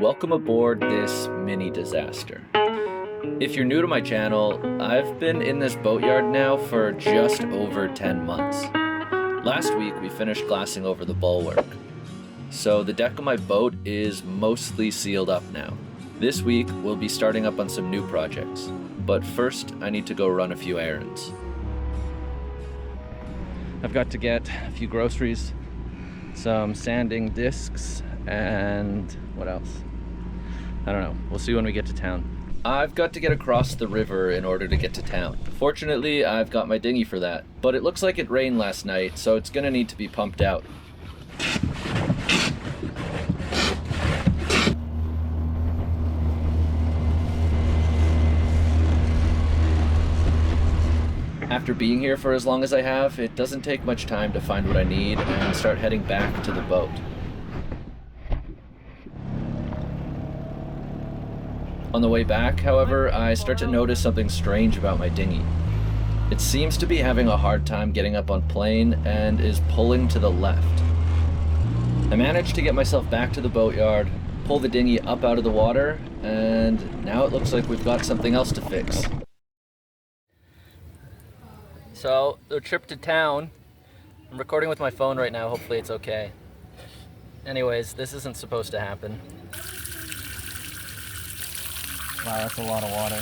welcome aboard this mini disaster. If you're new to my channel, I've been in this boatyard now for just over 10 months. Last week we finished glassing over the bulwark, so the deck of my boat is mostly sealed up now. This week we'll be starting up on some new projects, but first I need to go run a few errands. I've got to get a few groceries, some sanding discs, and what else? I don't know. We'll see when we get to town. I've got to get across the river in order to get to town. Fortunately, I've got my dinghy for that, but it looks like it rained last night, so it's gonna need to be pumped out. After being here for as long as I have, it doesn't take much time to find what I need and start heading back to the boat. On the way back, however, I start to notice something strange about my dinghy. It seems to be having a hard time getting up on plane and is pulling to the left. I managed to get myself back to the boatyard, pull the dinghy up out of the water, and now it looks like we've got something else to fix. So, the trip to town, I'm recording with my phone right now, hopefully it's okay. Anyways, this isn't supposed to happen. Wow, that's a lot of water.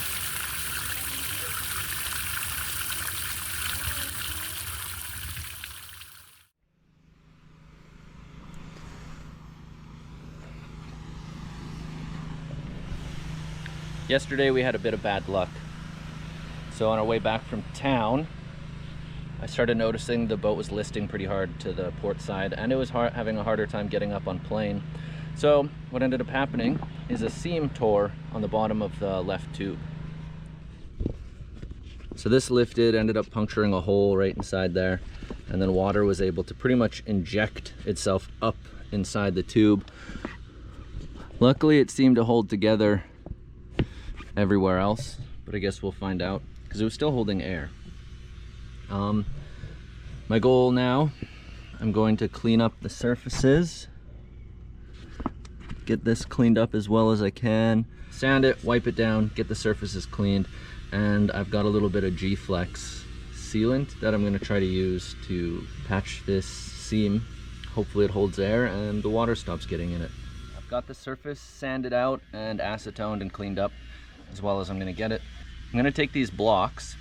Yesterday we had a bit of bad luck. So on our way back from town, I started noticing the boat was listing pretty hard to the port side, and it was having a harder time getting up on plane. So what ended up happening is a seam tore on the bottom of the left tube. So this lifted, ended up puncturing a hole right inside there, and then water was able to pretty much inject itself up inside the tube. Luckily it seemed to hold together everywhere else, but I guess we'll find out, because it was still holding air. My goal now, I'm going to clean up the surfaces, get this cleaned up as well as I can, sand it, wipe it down, get the surfaces cleaned, and I've got a little bit of G-Flex sealant that I'm going to try to use to patch this seam. Hopefully it holds air and the water stops getting in it. I've got the surface sanded out and acetoned and cleaned up as well as I'm going to get it. I'm going to take these blocks,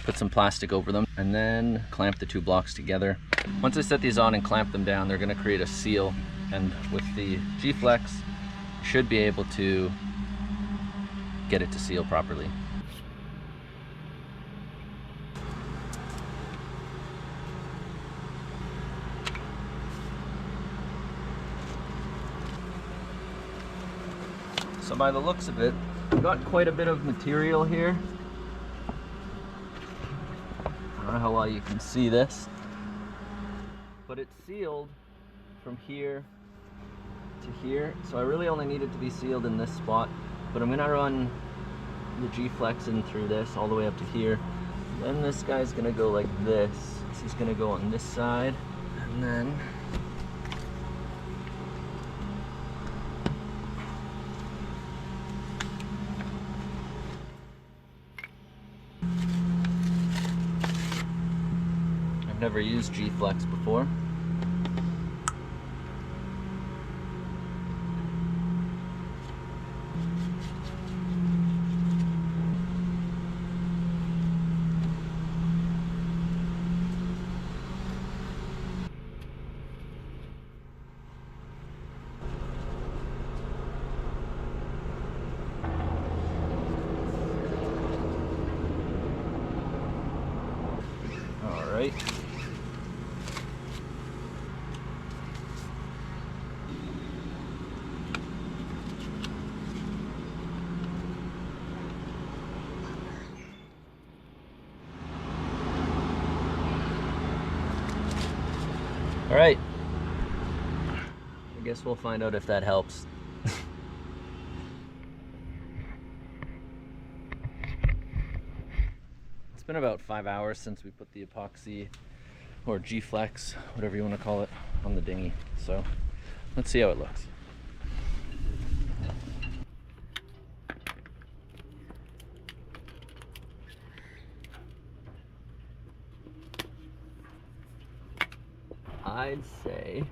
put some plastic over them, and then clamp the two blocks together. Once I set these on and clamp them down, they're going to create a seal, and with the G-Flex, you should be able to get it to seal properly. So by the looks of it, I've got quite a bit of material here. I don't know how well you can see this, but it's sealed from here to here, so I really only need it to be sealed in this spot, but I'm gonna run the G-Flex in through this all the way up to here. Then this guy's gonna go like this. This is gonna go on this side, and then never used G-Flex before. All right. All right, I guess we'll find out if that helps. It's been about 5 hours since we put the epoxy or G-Flex, whatever you want to call it, on the dinghy. So Let's see how it looks. I'd say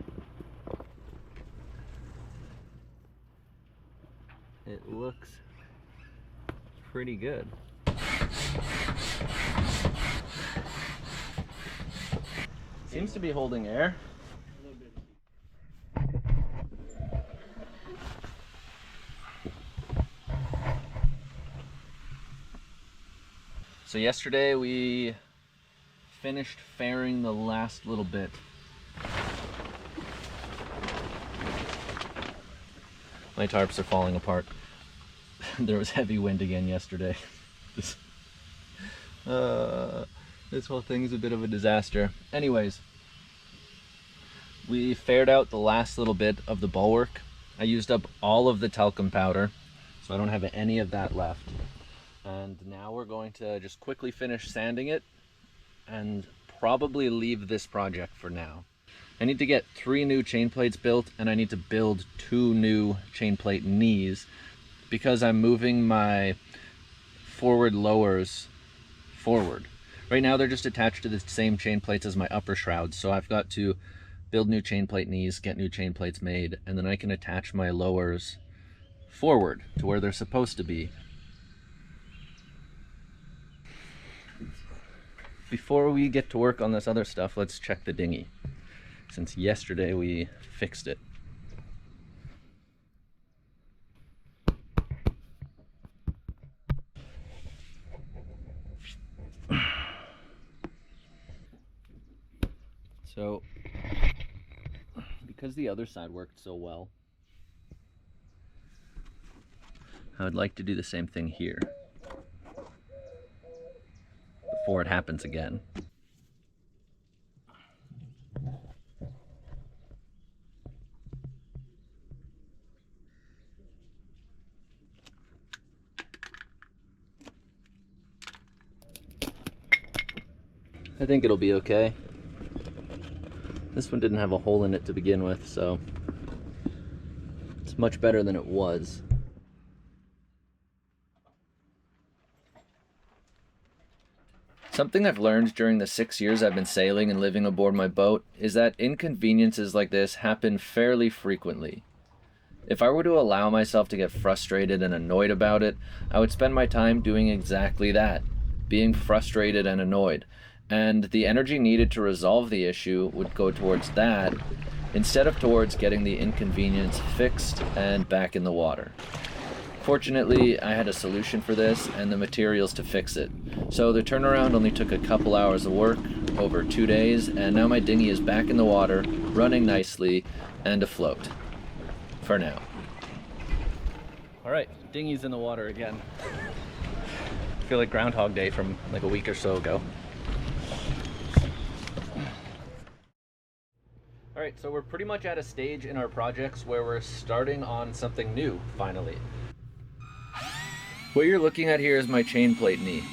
it looks pretty good. Seems to be holding air. So yesterday we finished fairing the last little bit. My tarps are falling apart. There was heavy wind again yesterday. This whole thing's a bit of a disaster. Anyways, we faired out the last little bit of the bulwark. I used up all of the talcum powder, so I don't have any of that left. And now we're going to just quickly finish sanding it and probably leave this project for now. I need to get 3 new chain plates built, and I need to build 2 new chain plate knees because I'm moving my forward lowers forward. Right now they're just attached to the same chain plates as my upper shrouds, so I've got to build new chain plate knees, get new chain plates made, and then I can attach my lowers forward to where they're supposed to be. Before we get to work on this other stuff, let's check the dinghy, since yesterday we fixed it. So, because the other side worked so well, I would like to do the same thing here before it happens again. I think it'll be okay. This one didn't have a hole in it to begin with, so it's much better than it was. Something I've learned during the 6 years I've been sailing and living aboard my boat is that inconveniences like this happen fairly frequently. If I were to allow myself to get frustrated and annoyed about it, I would spend my time doing exactly that, being frustrated and annoyed. And the energy needed to resolve the issue would go towards that, instead of towards getting the inconvenience fixed and back in the water. Fortunately, I had a solution for this and the materials to fix it. So the turnaround only took a couple hours of work over 2 days, and now my dinghy is back in the water, running nicely and afloat. For now. Alright, dinghy's in the water again. I feel like Groundhog Day from like a week or so ago. Alright, so we're pretty much at a stage in our projects where we're starting on something new, finally. What you're looking at here is my chain plate knee.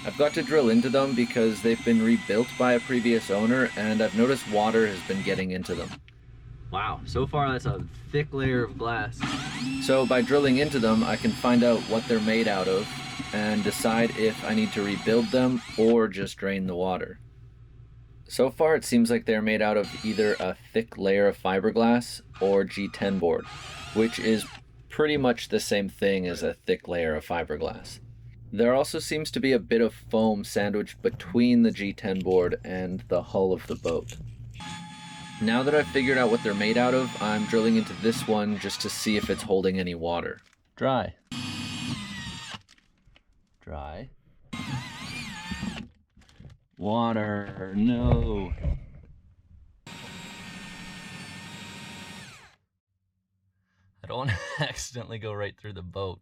I've got to drill into them because they've been rebuilt by a previous owner, and I've noticed water has been getting into them. Wow, so far that's a thick layer of glass. So by drilling into them, I can find out what they're made out of and decide if I need to rebuild them or just drain the water. So far it seems like they're made out of either a thick layer of fiberglass or G10 board, which is pretty much the same thing as a thick layer of fiberglass. There also seems to be a bit of foam sandwiched between the G10 board and the hull of the boat. Now that I've figured out what they're made out of, I'm drilling into this one just to see if it's holding any water. Dry. Dry. Water, no. I don't want to accidentally go right through the boat.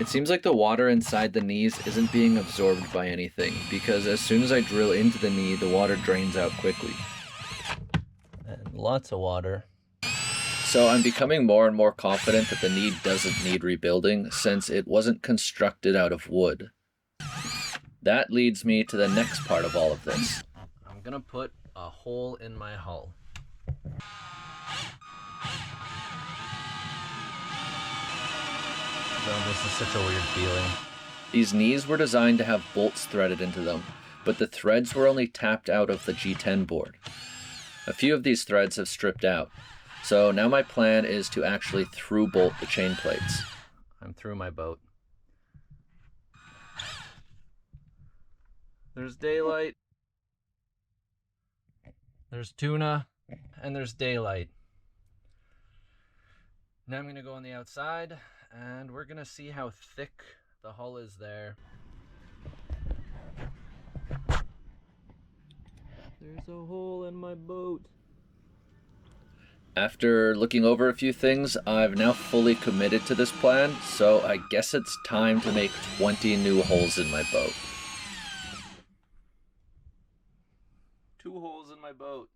It seems like the water inside the knees isn't being absorbed by anything, because as soon as I drill into the knee, the water drains out quickly. And lots of water. So I'm becoming more and more confident that the knee doesn't need rebuilding since it wasn't constructed out of wood. That leads me to the next part of all of this. I'm gonna put a hole in my hull. Oh, this is such a weird feeling. These knees were designed to have bolts threaded into them, but the threads were only tapped out of the G10 board. A few of these threads have stripped out, so now my plan is to actually through bolt the chain plates. I'm through my boat. There's daylight, there's tuna, and there's daylight. Now I'm gonna go on the outside and we're gonna see how thick the hull is there. There's a hole in my boat. After looking over a few things, I've now fully committed to this plan, so I guess it's time to make 20 new holes in my boat. 2 holes in my boat.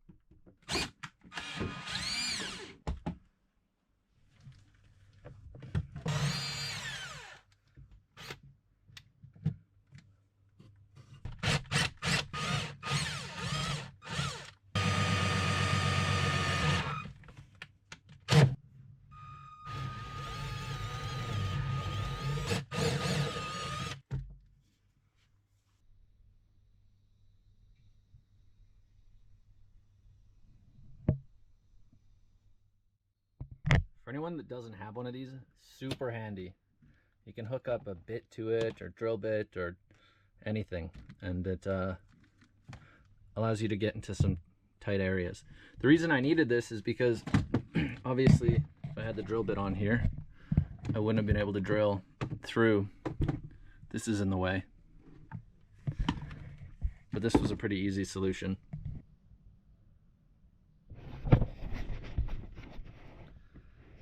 For anyone that doesn't have one of these, super handy. You can hook up a bit to it or drill bit or anything, and it allows you to get into some tight areas. The reason I needed this is because obviously if I had the drill bit on here, I wouldn't have been able to drill through. This is in the way. But this was a pretty easy solution.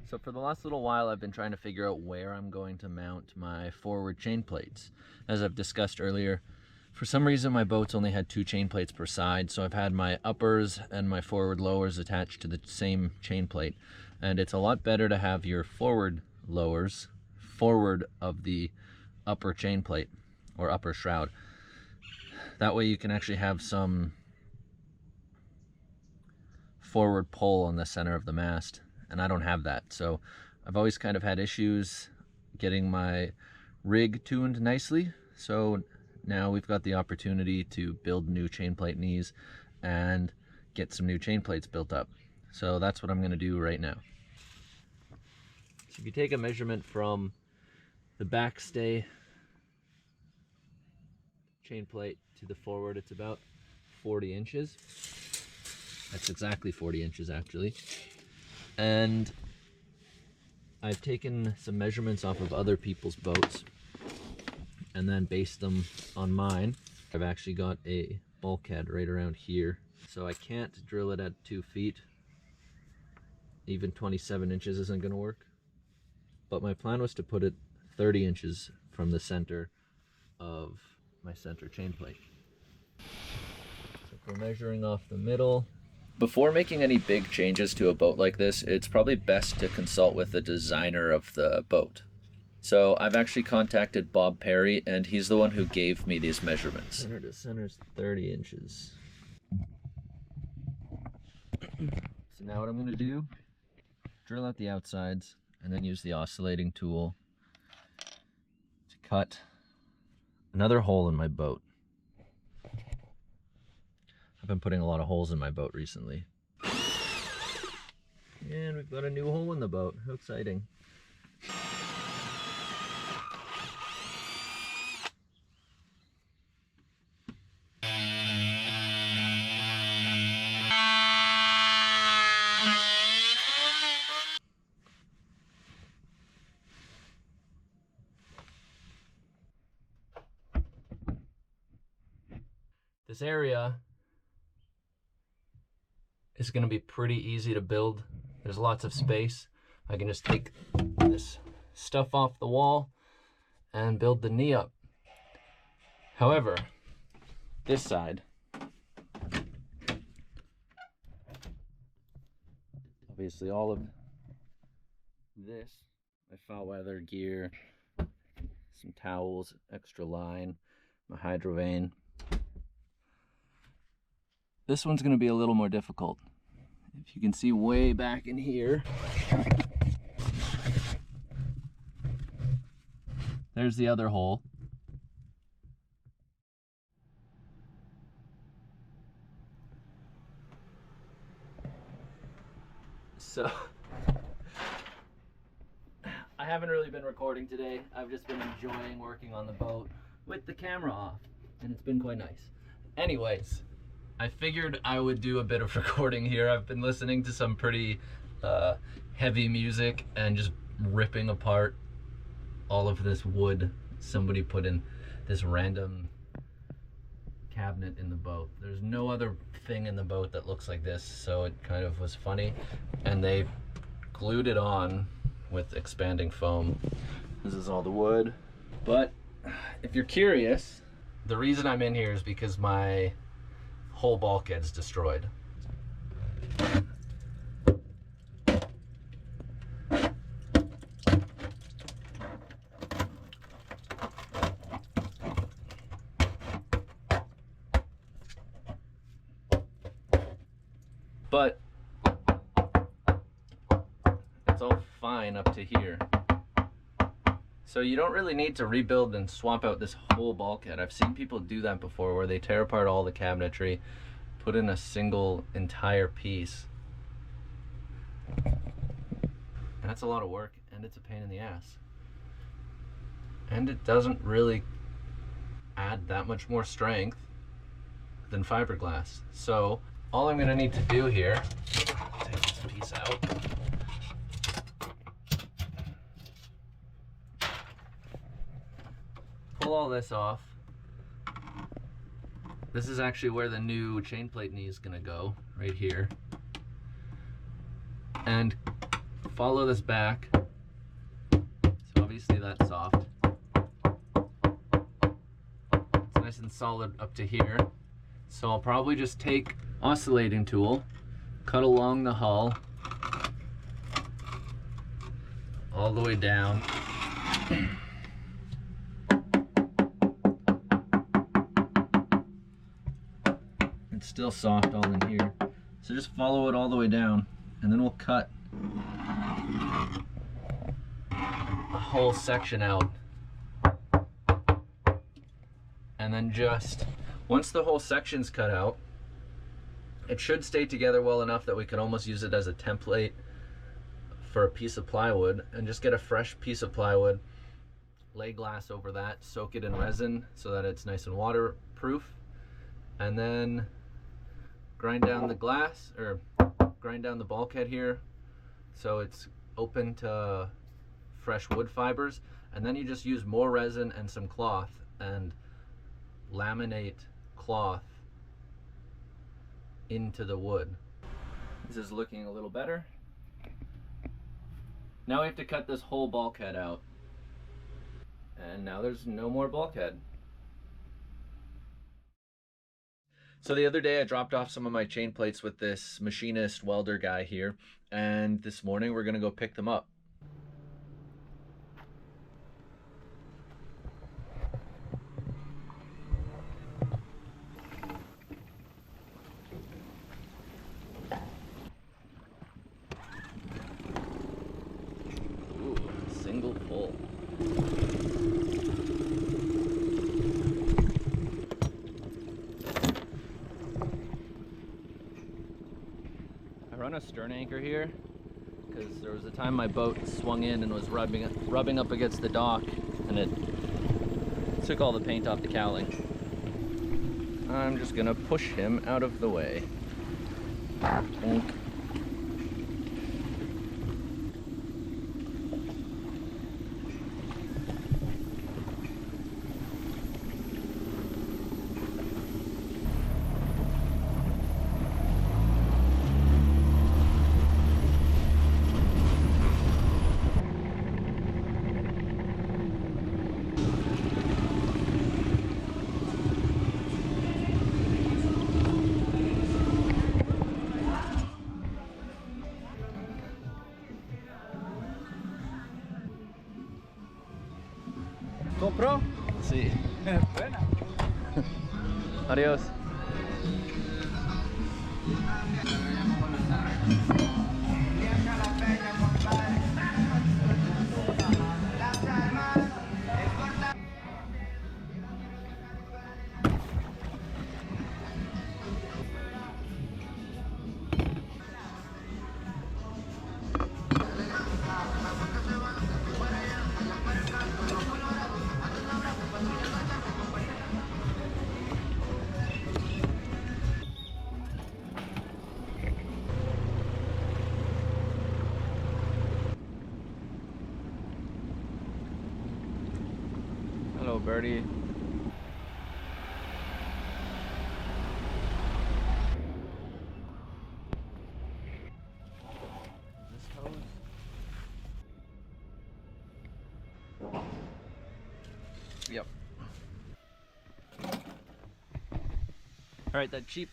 So for the last little while, I've been trying to figure out where I'm going to mount my forward chain plates. As I've discussed earlier, for some reason my boat's only had 2 chain plates per side, so I've had my uppers and my forward lowers attached to the same chain plate. And it's a lot better to have your forward lowers forward of the upper chain plate or upper shroud. That way you can actually have some forward pull on the center of the mast. And I don't have that, so I've always kind of had issues getting my rig tuned nicely. So now we've got the opportunity to build new chain plate knees and get some new chain plates built up. So that's what I'm going to do right now. So if you take a measurement from the backstay chain plate to the forward, it's about 40 inches. That's exactly 40 inches actually. And I've taken some measurements off of other people's boats and then based them on mine. I've actually got a bulkhead right around here, so I can't drill it at 2 feet. Even 27 inches isn't going to work. But my plan was to put it 30 inches from the center of my center chain plate. So if we're measuring off the middle, before making any big changes to a boat like this, it's probably best to consult with the designer of the boat. So I've actually contacted Bob Perry, and he's the one who gave me these measurements. Center to center is 30 inches. So now what I'm going to do, drill out the outsides, and then use the oscillating tool to cut another hole in my boat. I've been putting a lot of holes in my boat recently. And we've got a new hole in the boat. How exciting. This area is going to be pretty easy to build. There's lots of space. I can just take this stuff off the wall and build the knee up. However, this side, obviously all of this, my foul weather gear, some towels, extra line, my hydrovane. This one's going to be a little more difficult. If you can see way back in here, there's the other hole. So I haven't really been recording today. I've just been enjoying working on the boat with the camera off, and it's been quite nice. Anyways, I figured I would do a bit of recording here. I've been listening to some pretty heavy music and just ripping apart all of this wood somebody put in this random cabinet in the boat. There's no other thing in the boat that looks like this, so it kind of was funny. And they glued it on with expanding foam. This is all the wood. But if you're curious, the reason I'm in here is because my whole bulkhead's destroyed. But it's all fine up to here. So you don't really need to rebuild and swap out this whole bulkhead. I've seen people do that before, where they tear apart all the cabinetry, put in a single entire piece. And that's a lot of work, and it's a pain in the ass. And it doesn't really add that much more strength than fiberglass. So all I'm gonna need to do here, take this piece out. Pull all this off. This is actually where the new chain plate knee is gonna go, right here. And follow this back. So obviously that's soft. It's nice and solid up to here. So I'll probably just take oscillating tool, cut along the hull, all the way down. It's still soft all in here. So just follow it all the way down, and then we'll cut a whole section out. And then just, once the whole section's cut out, it should stay together well enough that we can almost use it as a template for a piece of plywood, and just get a fresh piece of plywood, lay glass over that, soak it in resin so that it's nice and waterproof, and then grind down the glass, or grind down the bulkhead here so it's open to fresh wood fibers, and then you just use more resin and some cloth and laminate cloth into the wood. This is looking a little better. Now we have to cut this whole bulkhead out, and now there's no more bulkhead. So the other day I dropped off some of my chain plates with this machinist welder guy here, and this morning we're gonna go pick them up. Single pull. I run a stern anchor here because there was a time my boat swung in and was rubbing up against the dock, and it took all the paint off the cowling. I'm just gonna push him out of the way. Bonk. ¿Compró? Sí. Buena. Adiós. Hello, birdie. This hose. Yep. Alright, that cheap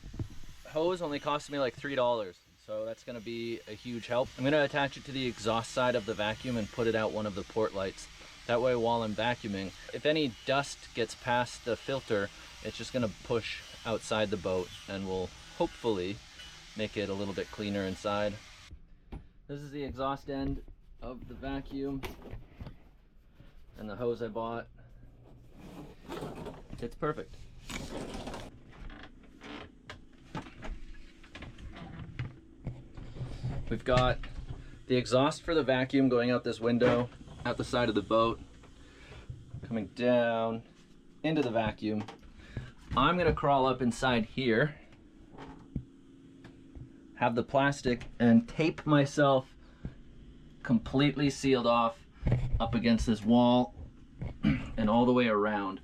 hose only cost me like $3, so that's going to be a huge help. I'm going to attach it to the exhaust side of the vacuum and put it out one of the port lights. That way while I'm vacuuming, if any dust gets past the filter, it's just going to push outside the boat and will hopefully make it a little bit cleaner inside. This is the exhaust end of the vacuum and the hose I bought. It's perfect. We've got the exhaust for the vacuum going out this window, out the side of the boat, coming down into the vacuum. I'm gonna crawl up inside here, have the plastic, and tape myself completely sealed off up against this wall and all the way around.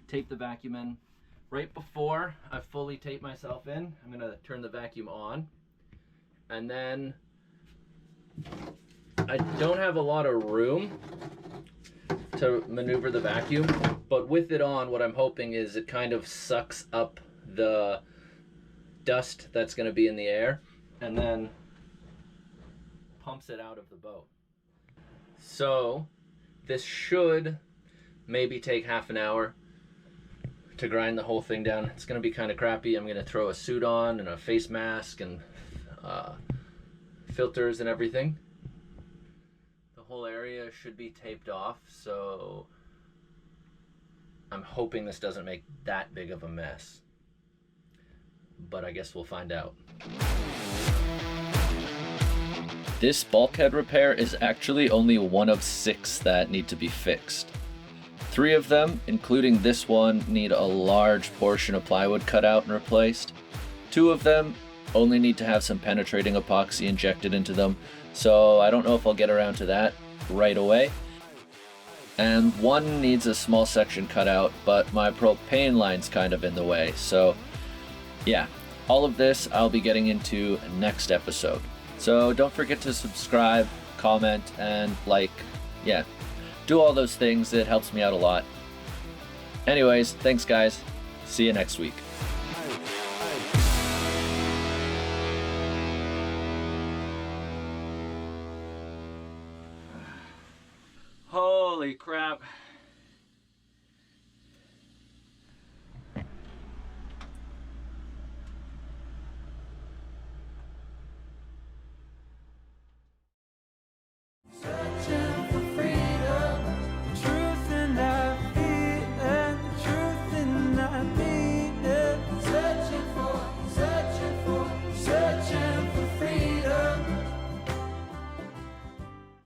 Tape the vacuum in. Right before I fully tape myself in, I'm gonna turn the vacuum on, and then I don't have a lot of room to maneuver the vacuum, but with it on, what I'm hoping is it kind of sucks up the dust that's going to be in the air and then pumps it out of the boat. So this should maybe take half an hour to grind the whole thing down. It's going to be kind of crappy. I'm going to throw a suit on and a face mask and filters and everything. The whole area should be taped off, so I'm hoping this doesn't make that big of a mess, but I guess we'll find out. This bulkhead repair is actually only one of 6 that need to be fixed. 3 of them, including this one, need a large portion of plywood cut out and replaced. 2 of them only need to have some penetrating epoxy injected into them, so I don't know if I'll get around to that right away. And 1 needs a small section cut out, but my propane line's kind of in the way, so yeah, all of this I'll be getting into next episode. So don't forget to subscribe, comment, and like. Yeah, do all those things, it helps me out a lot. Anyways, thanks guys, see you next week. Holy crap.